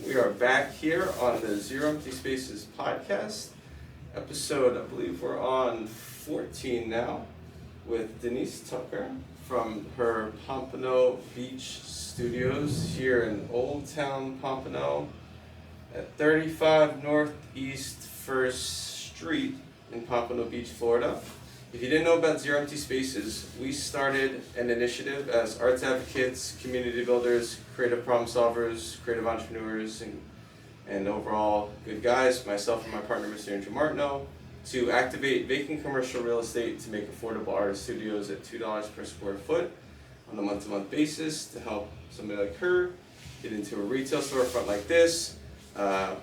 We are back here on the Zero Empty Spaces podcast, episode, I believe we're on 14 now, with Denise Tucker from her Pompano Beach studios here in Old Town Pompano at 35 Northeast 1st Street in Pompano Beach, Florida. If you didn't know about Zero Empty Spaces, we started an initiative as arts advocates, community builders, creative problem solvers, creative entrepreneurs, and overall good guys, myself and my partner, Mr. Andrew Martineau, to activate vacant commercial real estate to make affordable artist studios at $2 per square foot on a month-to-month basis to help somebody like her get into a retail storefront like this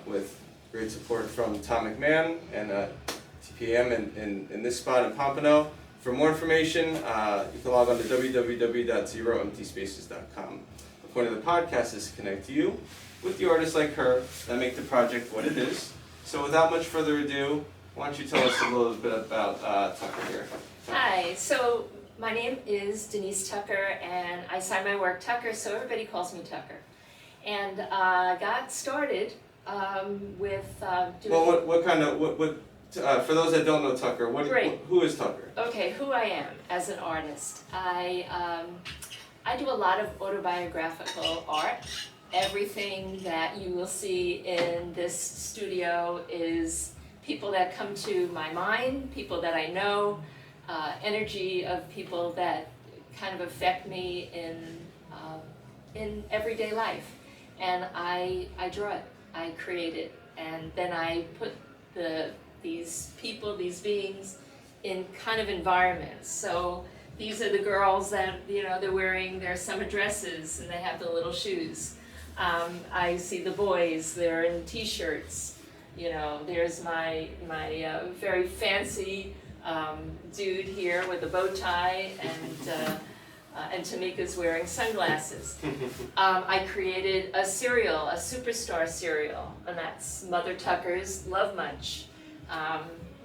with great support from Tom McMahon and TPM in this spot in Pompano. For more information, you can log on to www.zeroemptyspaces.com. The point of the podcast is to connect you with the artists like her that make the project what it is. So without much further ado, why don't you tell us a little bit about Tucker here. Hi, so my name is Denise Tucker and I sign my work Tucker, so everybody calls me Tucker. And got started with doing... Well, what kind of, for those that don't know Tucker, who is Tucker? Okay, who I am as an artist. I do a lot of autobiographical art. Everything that you will see in this studio is people that come to my mind, people that I know, energy of people that kind of affect me in everyday life. And I draw it, I create it, and then I put these people, these beings, in kind of environments. So these are the girls that, you know, they're wearing their summer dresses and they have the little shoes. I see the boys, they're in t-shirts. You know, there's my very fancy dude here with a bow tie, and Tamika's wearing sunglasses. I created a cereal, a superstar cereal, and that's Mother Tucker's Love Munch.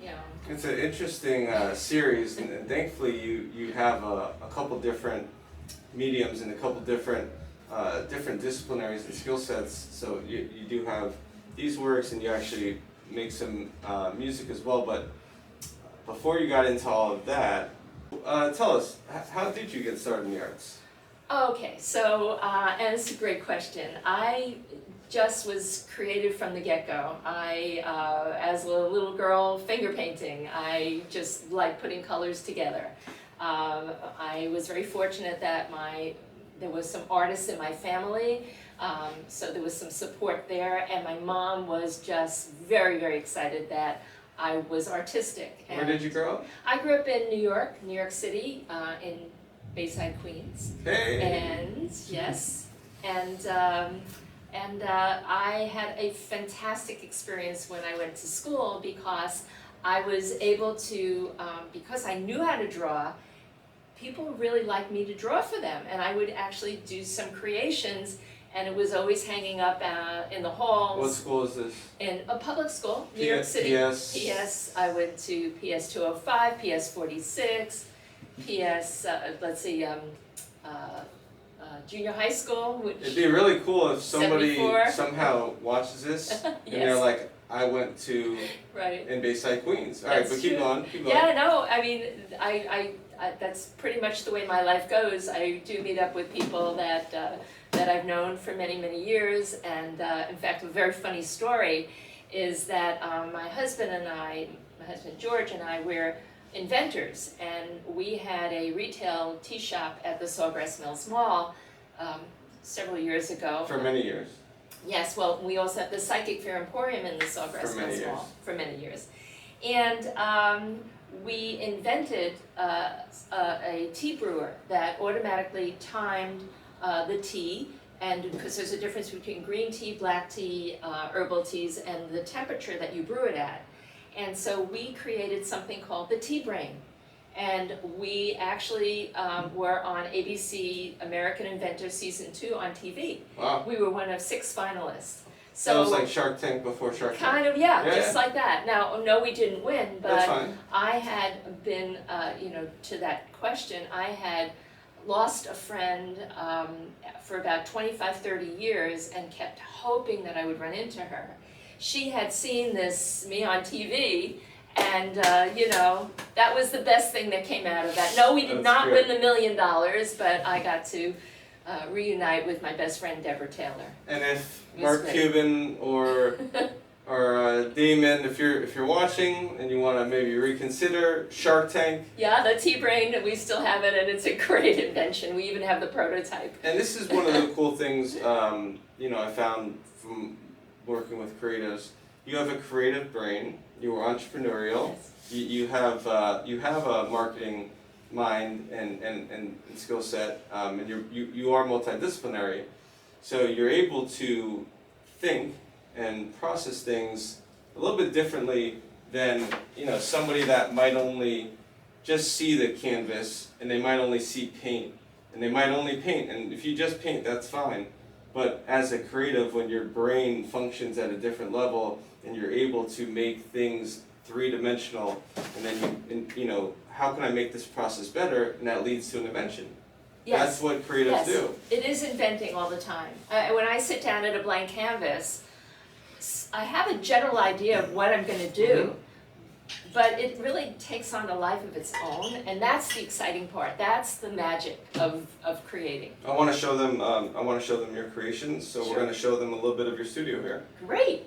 You know. It's an interesting series, and thankfully you have a couple different mediums and a couple different disciplinaries and skill sets. So you do have these works, and you actually make some music as well. But before you got into all of that, tell us, how did you get started in the arts? Okay, so, and it's a great question. I just was creative from the get-go. As a little girl, finger painting. I just like putting colors together. I was very fortunate that there was some artists in my family, so there was some support there, and my mom was just very, very excited that I was artistic. Where did you grow up? I grew up in New York City, in Bayside, Queens. Hey. And yes, and I had a fantastic experience when I went to school because I was able to, because I knew how to draw, people really liked me to draw for them, and I would actually do some creations, and it was always hanging up in the halls. What school is this? In a public school, New York City. PS, I went to PS 205, PS 46, PS, junior high school, which... It'd be really cool if somebody 74. somehow watches this, Yes. and they're like, I went to Right. in Bayside, Queens. All right, but keep going. Yeah, no, I mean, I that's pretty much the way my life goes. I do meet up with people that I've known for many, many years, and in fact, a very funny story is that my husband George and I, we're inventors, and we had a retail tea shop at the Sawgrass Mills Mall several years ago. For many years. Yes, well, we also have the Psychic Fair Emporium in the Sawgrass Mills Mall for many years. And we invented a tea brewer that automatically timed the tea, and because there's a difference between green tea, black tea, herbal teas, and the temperature that you brew it at. And so we created something called the Tea Brain. And we actually were on ABC American Inventor Season 2 on TV. Wow. We were one of 6 finalists. So it was like Shark Tank before Shark Tank. Kind of, yeah, just like that. Now, no, we didn't win, but That's fine. I had been, to that question, I had lost a friend for about 25, 30 years and kept hoping that I would run into her. She had seen me on TV, and that was the best thing that came out of that. No, we did not win the $1 million, but I got to reunite with my best friend Deborah Taylor. And if Mark Cuban or Damon, if you're watching and you want to maybe reconsider Shark Tank. Yeah, the T-Brain, we still have it, and it's a great invention. We even have the prototype. And this is one of the cool things I found from working with creatives. You have a creative brain. You are entrepreneurial. Yes. You have a marketing mind and skill set, and you are multidisciplinary. So you're able to think and process things a little bit differently than somebody that might only just see the canvas, and they might only see paint, and they might only paint, and if you just paint, that's fine. But as a creative, when your brain functions at a different level and you're able to make things three-dimensional, and then how can I make this process better, and that leads to an invention. Yes. That's what creatives do. It is inventing all the time. When I sit down at a blank canvas, I have a general idea of what I'm going to do, but it really takes on a life of its own, and that's the exciting part. That's the magic of creating. I want to show them. I want to show them your creations. So We're going to show them a little bit of your studio here. Great.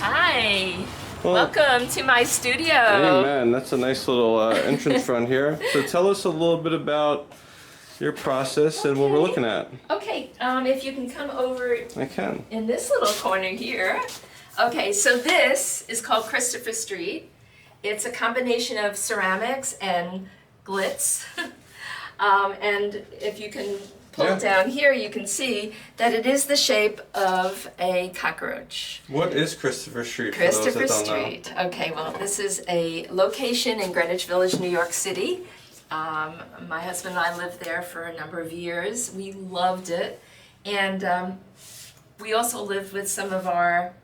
Hi. Well, welcome to my studio. Amen. That's a nice little entrance front here. So tell us a little bit about your process and what we're looking at. Okay, if you can come over. I can. In this little corner here. Okay, so this is called Christopher Street. It's a combination of ceramics and glitz. And if you can pull it down here, you can see that it is the shape of a cockroach. What is Christopher Street? Christopher Street. Okay, well, this is a location in Greenwich Village, New York City. My husband and I lived there for a number of years. We loved it. And we also lived with some of our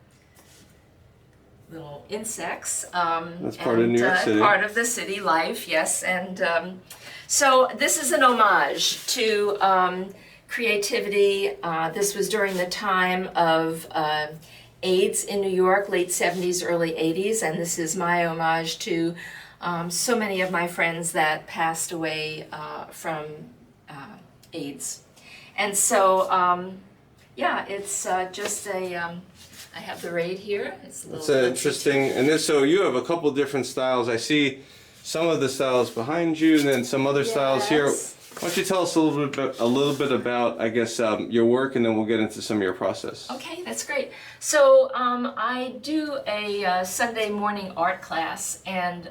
little insects. That's part of New York City. Part of the city life, yes. And so this is an homage to creativity. This was during the time of AIDS in New York, late 70s, early 80s. And this is my homage to so many of my friends that passed away from AIDS. And so, it's just I have the raid here. It's interesting. And so you have a couple different styles. I see some of the styles behind you, and then some other styles here. Why don't you tell us a little bit about, I guess, your work, and then we'll get into some of your process. Okay, that's great. So I do a Sunday morning art class, and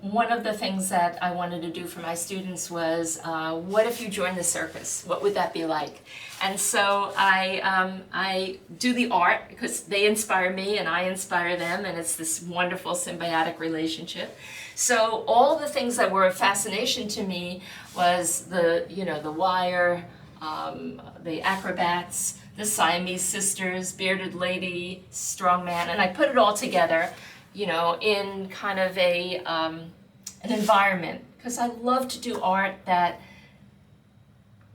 one of the things that I wanted to do for my students was, what if you joined the circus? What would that be like? And so I do the art because they inspire me and I inspire them, and it's this wonderful symbiotic relationship. So all the things that were a fascination to me was the wire, the acrobats, the Siamese sisters, bearded lady, strong man, and I put it all together, in kind of an environment, because I love to do art that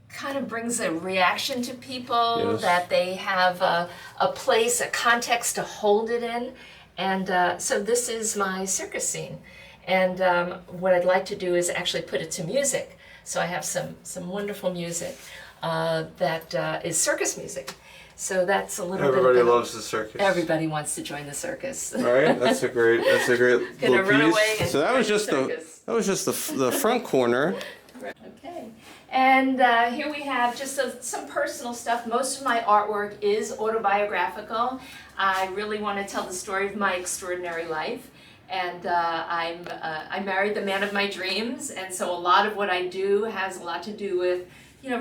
kind of brings a reaction to people, yes. That they have a place, a context to hold it in, and so this is my circus scene. And what I'd like to do is actually put it to music. So I have some wonderful music that is circus music. So that's a little bit. Everybody loves the circus. Everybody wants to join the circus. All right, that's a great Gonna run piece. Away and so that was just the front corner. Okay, and here we have just some personal stuff. Most of my artwork is autobiographical. I really want to tell the story of my extraordinary life. And I married the man of my dreams, and so a lot of what I do has a lot to do with,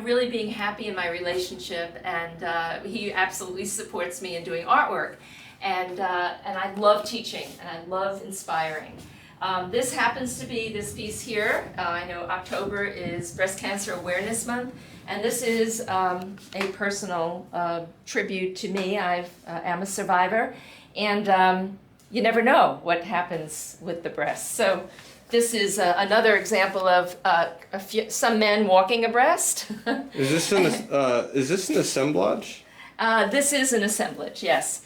really being happy in my relationship, and he absolutely supports me in doing artwork, and I love teaching, and I love inspiring. This happens to be this piece here. I know October is Breast Cancer Awareness Month, and this is a personal tribute to me. I am a survivor, and you never know what happens with the breasts. So this is another example of some men walking abreast. Is this an assemblage? This is an assemblage, yes.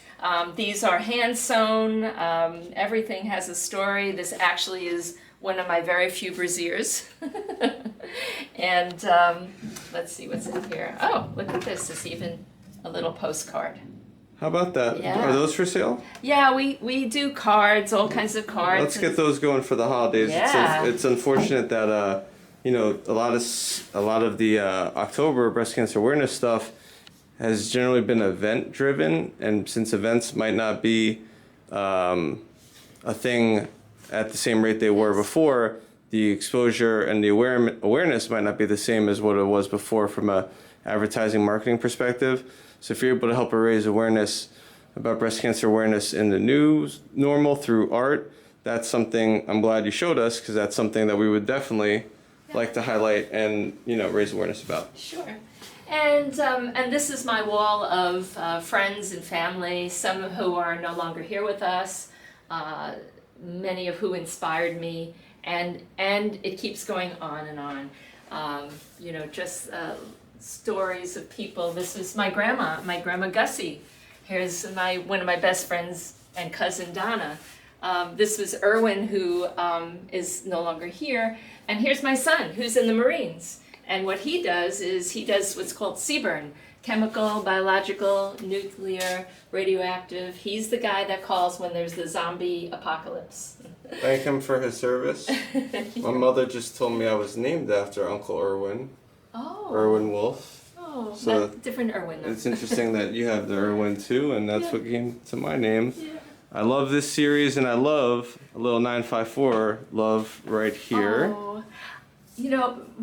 These are hand sewn. Everything has a story. This actually is one of my very few brassieres. And let's see what's in here. Oh, look at this. It's even a little postcard. How about that? Yeah. Are those for sale? Yeah, we do cards, all kinds of cards. Let's get those going for the holidays. Yeah. It's unfortunate that a lot of the October breast cancer awareness stuff has generally been event driven, and since events might not be a thing at the same rate they were before, the exposure and the awareness might not be the same as what it was before from a advertising marketing perspective. So if you're able to help raise awareness about breast cancer awareness in the news, normal through art, that's something I'm glad you showed us, because that's something that we would definitely like to highlight and raise awareness about. Sure. And this is my wall of friends and family, some who are no longer here with us, many of who inspired me, and it keeps going on and on. Just stories of people. This is my grandma Gussie. Here's one of my best friends and cousin Donna. This was Erwin, who is no longer here, and here's my son, who's in the Marines. And what he does is he does what's called CBRN, chemical, biological, nuclear, radioactive. He's the guy that calls when there's the zombie apocalypse. Thank him for his service. My mother just told me I was named after Uncle Erwin. Oh. Erwin Wolf. Oh, So that's different Erwin. Though. It's interesting that you have the Erwin too, and that's what came to my name. Yeah. I love this series, and I love a little 954 love right here. Oh.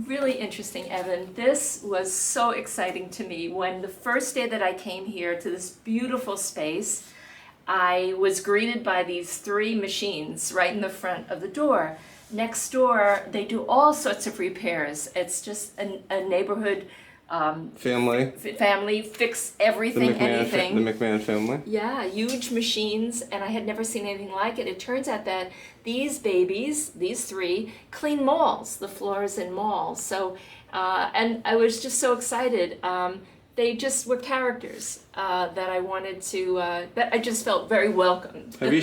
Really interesting, Evan. This was so exciting to me. When the first day that I came here to this beautiful space, I was greeted by these 3 machines right in the front of the door. Next door, they do all sorts of repairs. It's just a neighborhood Family. fix everything, anything. The McMahon family. Yeah, huge machines, and I had never seen anything like it. It turns out that these babies, these 3, clean malls, the floors in malls. So, and I was just so excited. They just were characters that I wanted to, that I just felt very welcomed. Have you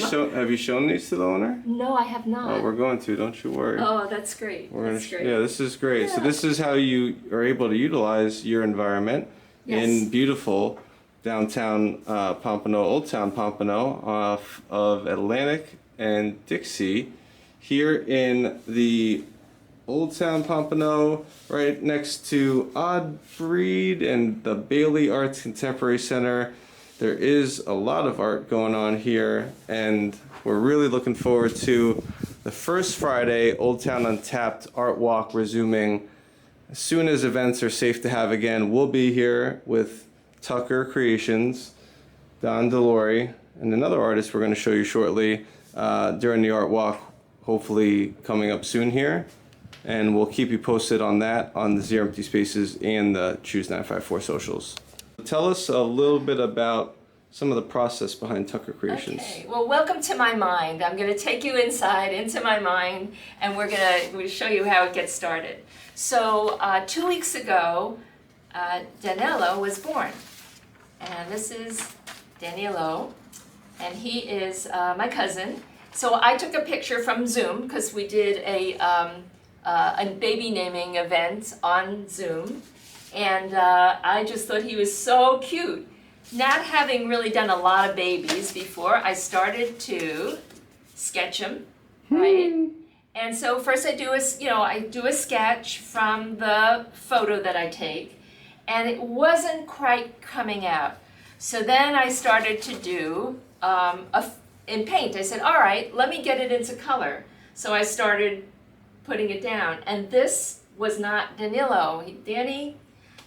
shown these to the owner? No, I have not. Oh, we're going to. Don't you worry. Oh, that's great. That's great. Yeah, this is great. Yeah. So this is how you are able to utilize your environment in beautiful downtown Pompano, Old Town Pompano, off of Atlantic and Dixie, here in the Old Town Pompano, right next to Odd Breed and the Bailey Arts Contemporary Center. There is a lot of art going on here, and we're really looking forward to the first Friday Old Town Untapped Art Walk resuming as soon as events are safe to have again. We'll be here with Tucker Creations, Don DeLore, and another artist we're going to show you shortly during the art walk, hopefully coming up soon here. And we'll keep you posted on that on the Zero Empty Spaces and the Choose 954 socials. Tell us a little bit about some of the process behind Tucker Creations. Okay, well, welcome to my mind. I'm going to take you inside into my mind, and we're going to show you how it gets started. So 2 weeks ago, Danilo was born. And this is Danilo, and he is my cousin. So I took a picture from Zoom because we did a baby naming event on Zoom, and I just thought he was so cute. Not having really done a lot of babies before, I started to sketch him, right? And so first I do a sketch from the photo that I take, and it wasn't quite coming out. So then I started to do in paint. I said, all right, let me get it into color. So I started putting it down, and this was not Danilo. Danny,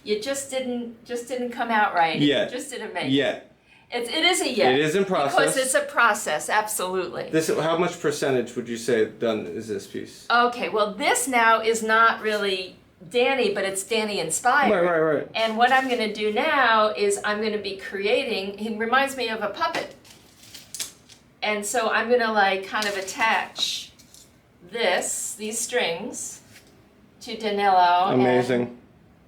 you just didn't come out right. Yet. Just didn't make Yet. It is a yet. It is in process. Because it's a process, absolutely. How much percentage would you say done is this piece? Okay, well this now is not really Danny, but it's Danny inspired. Right. And what I'm going to do now is I'm going to be creating, he reminds me of a puppet. And so I'm gonna like kind of attach these strings to Danilo. Amazing.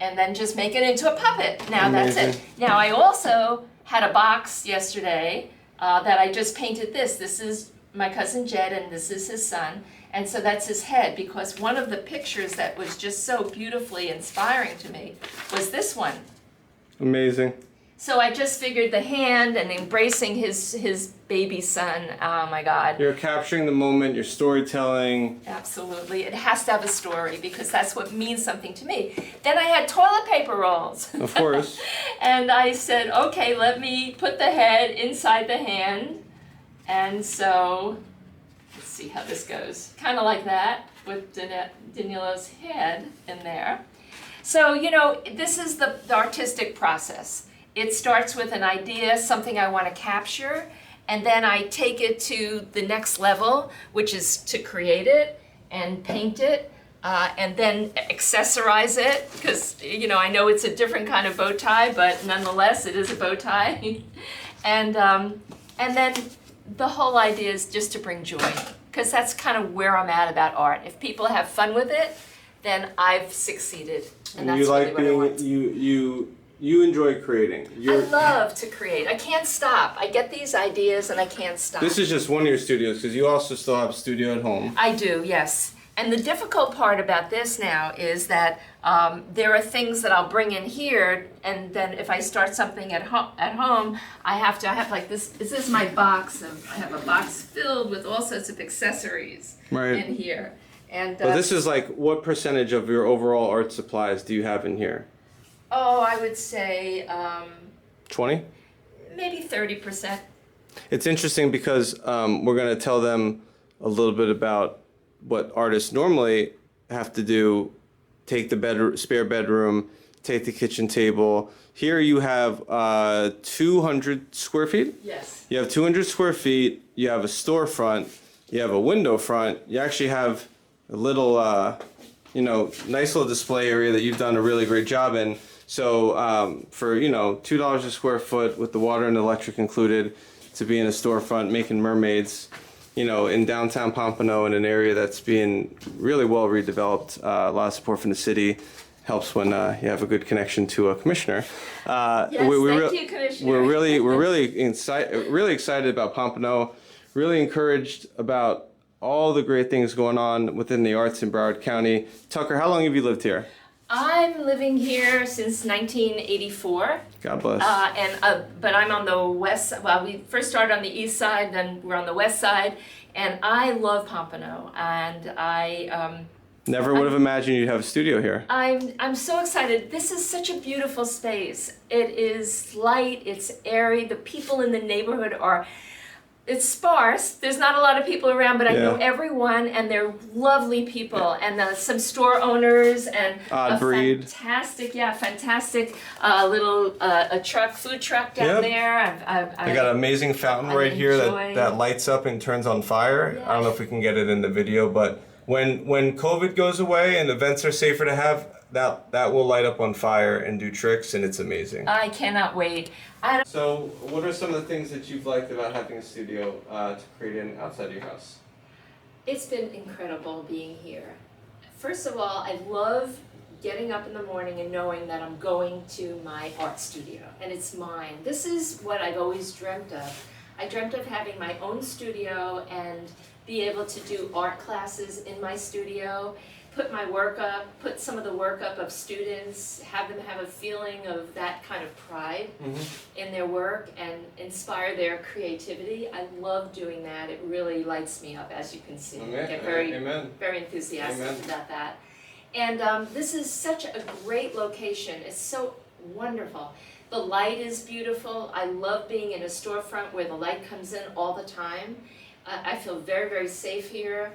And then just make it into a puppet. Now Amazing. that's it. Now I also had a box yesterday that I just painted this. This is my cousin Jed and this is his son. And so that's his head, because one of the pictures that was just so beautifully inspiring to me was this one. Amazing. So I just figured the hand and embracing his baby son, oh my God. You're capturing the moment, you're storytelling. Absolutely, it has to have a story because that's what means something to me. Then I had toilet paper rolls. Of course. And I said, okay, let me put the head inside the hand. And so, let's see how this goes. Kind of like that with Danilo's head in there. So, you know, this is the artistic process. It starts with an idea, something I want to capture, and then I take it to the next level, which is to create it and paint it, and then accessorize it, because, you know, I know it's a different kind of bow tie, but nonetheless, it is a bow tie. And then the whole idea is just to bring joy, because that's kind of where I'm at about art. If people have fun with it, then I've succeeded, and that's you really like what I want. being you enjoy creating. I love to create. I can't stop. I get these ideas and I can't stop. This is just one of your studios, because you also still have a studio at home. I do, yes. And the difficult part about this now is that there are things that I'll bring in here, and then if I start something at home, I have like this. This is my box. I have a box filled with all sorts of accessories in here. And Well, this is like, what percentage of your overall art supplies do you have in here? oh, I would say 20? maybe 30%. It's interesting because we're going to tell them a little bit about what artists normally have to do. Take the spare bedroom, take the kitchen table. Here you have 200 square feet? Yes. You have 200 square feet, you have a storefront, you have a window front, you actually have a little, nice little display area that you've done a really great job in. So for, $2 a square foot with the water and electric included, to be in a storefront making mermaids, in downtown Pompano, in an area that's being really well redeveloped, a lot of support from the city, helps when you have a good connection to a commissioner. Yes, thank you, Commissioner. We're really excited about Pompano, really encouraged about all the great things going on within the arts in Broward County. Tucker, how long have you lived here? I'm living here since 1984. God bless. But I'm on the west. Well, we first started on the east side, then we're on the west side, and I love Pompano. And I never would have imagined you'd have a studio here. I'm so excited. This is such a beautiful space. It is light. It's airy. The people in the neighborhood are. It's sparse. There's not a lot of people around, but I know everyone, and they're lovely people. And some store owners and fantastic little food truck down there. They got an amazing fountain right here that lights up and turns on fire. Yeah. I don't know if we can get it in the video, but when COVID goes away and events are safer to have, that will light up on fire and do tricks, and it's amazing. I cannot wait. So, what are some of the things that you've liked about having a studio to create in outside your house? It's been incredible being here. First of all, I love getting up in the morning and knowing that I'm going to my art studio, and it's mine. This is what I've always dreamt of. I dreamt of having my own studio and be able to do art classes in my studio, put my work up, put some of the work up of students, have them have a feeling of that kind of pride in their work and inspire their creativity. I love doing that. It really lights me up, as you can see. I get very enthusiastic about that. And this is such a great location. It's so wonderful. The light is beautiful. I love being in a storefront where the light comes in all the time. I feel very, very safe here.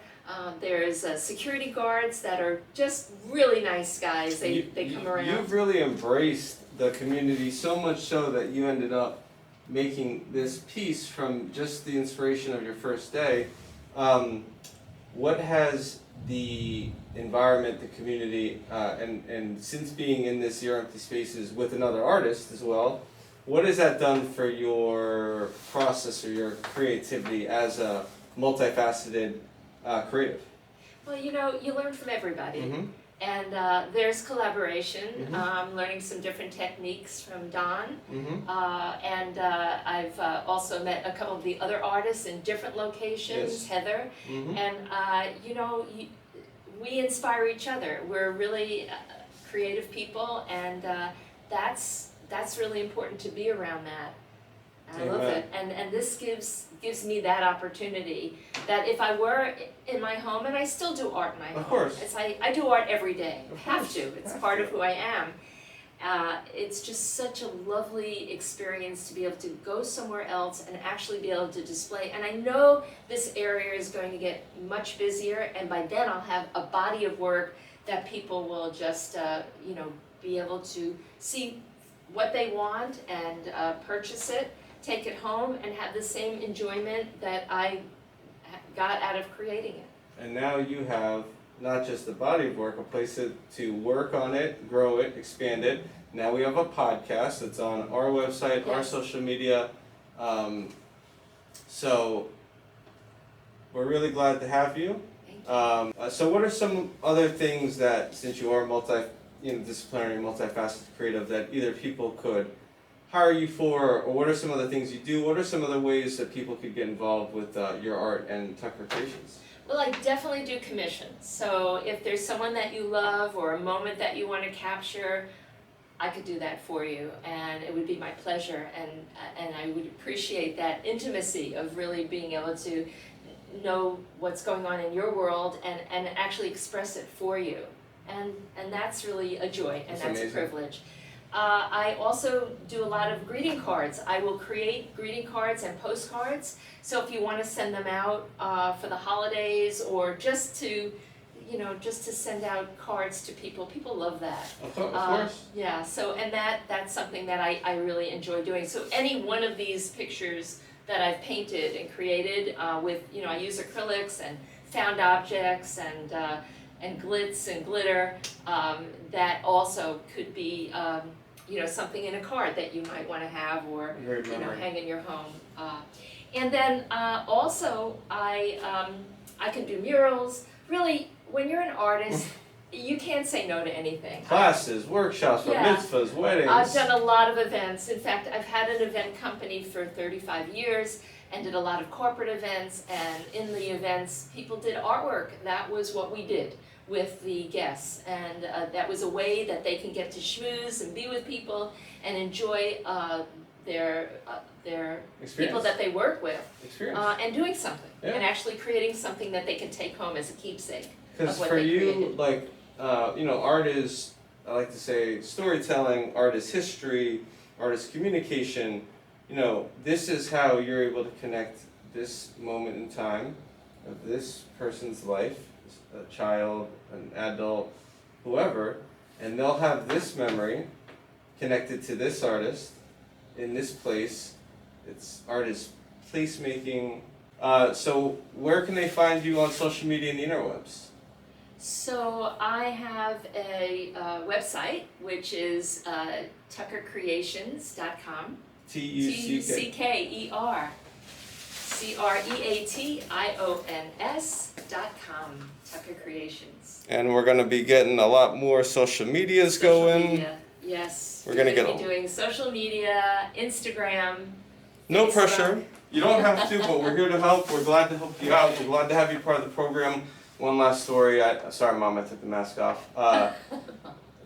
There's security guards that are just really nice guys. They come around. You've really embraced the community so much so that you ended up making this piece from just the inspiration of your first day. What has the environment, the community, and since being in this Zero Empty Spaces with another artist as well, What has that done for your process or your creativity as a multifaceted creative? Well, you learn from everybody. Mm-hmm. And there's collaboration, Mhm. learning some different techniques from Don. Mm-hmm. And I've also met a couple of the other artists in different locations, Yes. Heather. Mm-hmm. And we inspire each other. We're really creative people, and that's really important to be around that. And I love Amen. it, and this gives me that opportunity, that if I were in my home, and I still do art in my home. Of course. I do art every day, Of have course. to, it's Have part to. of who I am. It's just such a lovely experience to be able to go somewhere else and actually be able to display. And I know this area is going to get much busier, and by then I'll have a body of work that people will just, be able to see what they want and purchase it, take it home, and have the same enjoyment that I got out of creating it. And now you have not just the body of work, a place to work on it, grow it, expand it. Now we have a podcast that's on our website, our Yes. social media. So we're really glad to have you. Thank you. So what are some other things that, since you are disciplinary, multifaceted creative, that either people could hire you for, or what are some other things you do? What are some other ways that people could get involved with your art and Tucker Creations? Well, I definitely do commissions. So if there's someone that you love or a moment that you want to capture, I could do that for you, and it would be my pleasure, and I would appreciate that intimacy of really being able to know what's going on in your world and actually express it for you. And that's really a joy, and That's that's amazing. a privilege. I also do a lot of greeting cards. I will create greeting cards and postcards. So if you want to send them out for the holidays, or just to send out cards to people, people love that. Of course. Yeah. So and that's something that I really enjoy doing. So any one of these pictures that I've painted and created with I use acrylics and found objects and glitz and glitter, that also could be something in a card that you might want to have, or Great memory. hang in your home. And then also I can do murals. Really, when you're an artist, you can't say no to anything. Classes, workshops, Yeah. mitzvahs, weddings. I've done a lot of events. In fact, I've had an event company for 35 years and did a lot of corporate events, and in the events, people did artwork. That was what we did with the guests, and that was a way that they can get to schmooze and be with people and enjoy their Experience. people that they work with, Experience. and doing something, Yeah. and actually creating something that they can take home as a keepsake. Because of what for they you, created. art is, I like to say, storytelling, art is history, art is communication. This is how you're able to connect this moment in time of this person's life, a child, an adult, whoever, and they'll have this memory connected to this artist in this place. Art is placemaking. So where can they find you on social media and the interwebs? So I have a website, which is tuckercreations.com. TUCK. TuckerCreations.com. Tucker Creations. And we're going to be getting a lot more social medias Social going. media, yes. We're gonna We're get gonna be doing social media, Instagram. No Facebook. pressure. You don't have to, but we're here to help. We're glad to help you out. We're glad to have you part of the program. One last story. Sorry, Mom, I took the mask off.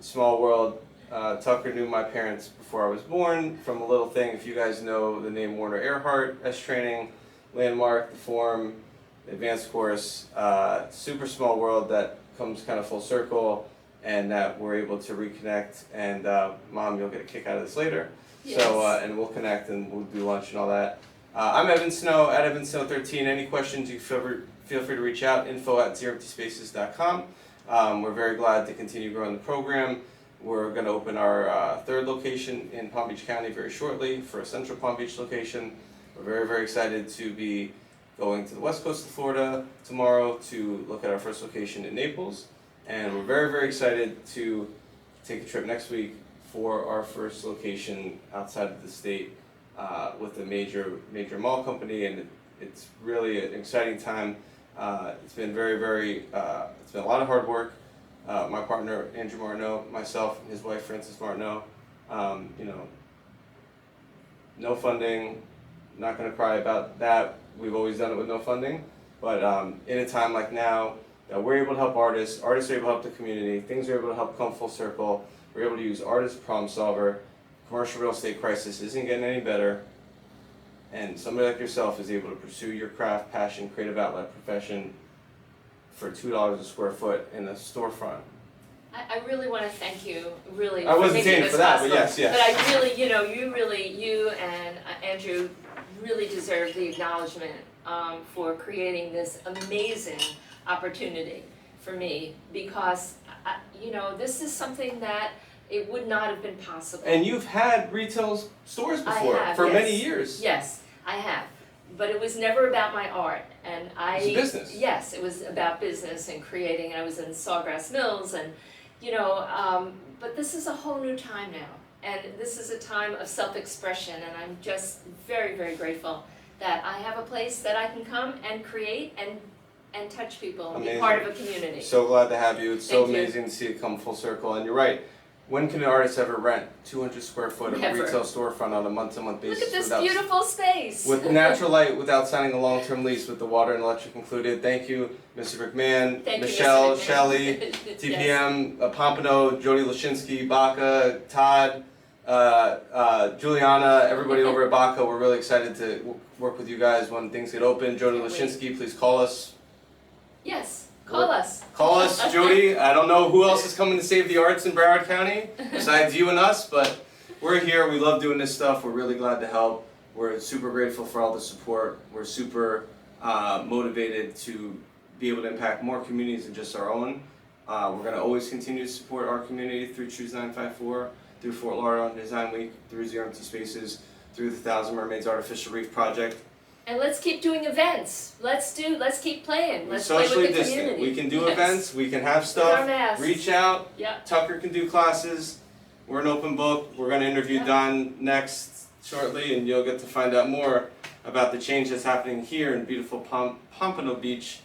Small world. Tucker knew my parents before I was born from a little thing. If you guys know the name Warner Earhart, S Training, Landmark, the Forum, the Advanced Course, super small world that comes kind of full circle, and that we're able to reconnect. And Mom, you'll get a kick out of this later. Yes. So, and we'll connect and we'll do lunch and all that. I'm Evan Snow at EvanSnow13. Any questions, you feel free to reach out, info@zeroemptyspaces.com. We're very glad to continue growing the program. We're going to open our third location in Palm Beach County very shortly for a central Palm Beach location. We're very, very excited to be going to the west coast of Florida tomorrow to look at our first location in Naples. And we're very, very excited to take a trip next week for our first location outside of the state with a major mall company, and it's really an exciting time. It's been it's been a lot of hard work. My partner Andrew Martineau, myself, and his wife Frances Martineau. No funding. Not going to cry about that. We've always done it with no funding, but in a time like now, we're able to help artists. Artists are able to help the community. Things are able to help come full circle. We're able to use artist problem solver. Commercial real estate crisis isn't getting any better, and somebody like yourself is able to pursue your craft, passion, creative outlet, profession for $2 a square foot in a storefront. I really want to thank you, really, I for wasn't making saying this for that, possible. but yes. But I really, you and Andrew really deserve the acknowledgement for creating this amazing opportunity for me, because this is something that it would not have been possible. And you've had retail stores before for many years. Yes, I have. But it was never about my art, and It was business. Yes, it was about business and creating. I was in Sawgrass Mills, and but this is a whole new time now, and this is a time of self-expression, and I'm just very, very grateful that I have a place that I can come and create and touch people and be part of a community. So glad to have you. It's so Thank you. amazing to see it come full circle, and you're right. When can an artist ever rent 200 square foot of Never. retail storefront on a month-to-month basis? Look at this beautiful space. With natural light, without signing a long-term lease, with the water and electric included. Thank you, Mr. McMahon, Thank you, Michelle, Mr. McMahon. Shelley, Yes. TPM, Pompano, Jody Lashinsky, Baca, Todd, Juliana, everybody over at Baca. We're really excited to work with you guys when things get open. Jody Can't wait. Lashinsky, please call us. Yes, call us. Call us, Jody. I don't know who else is coming to save the arts in Broward County besides you and us, but we're here. We love doing this stuff. We're really glad to help. We're super grateful for all the support. We're super motivated to be able to impact more communities than just our own. We're going to always continue to support our community through Choose 954, through Fort Lauderdale Design Week, through Zero Empty Spaces, through the Thousand Mermaids Artificial Reef Project. And let's keep doing events. Let's keep playing. Let's play Socially with the distant. community. We can do Yes. events. We can have With our stuff. masks. Reach out. Yeah. Tucker can do classes. We're an open book. We're going to interview Yeah. Don next shortly, and you'll get to find out more about the change that's happening here in beautiful Pompano Beach,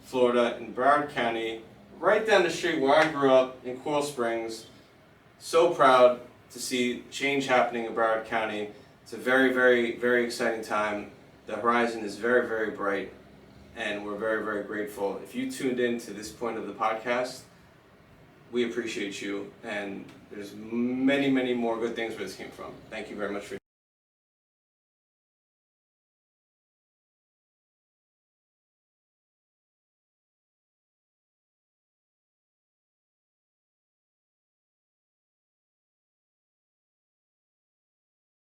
Florida, in Broward County, right down the street where I grew up in Coral Springs. So proud to see change happening in Broward County. It's a very, very, very exciting time. The horizon is very, very bright, and we're very, very grateful. If you tuned in to this point of the podcast, we appreciate you, and there's many, many more good things where this came from. Thank you very much for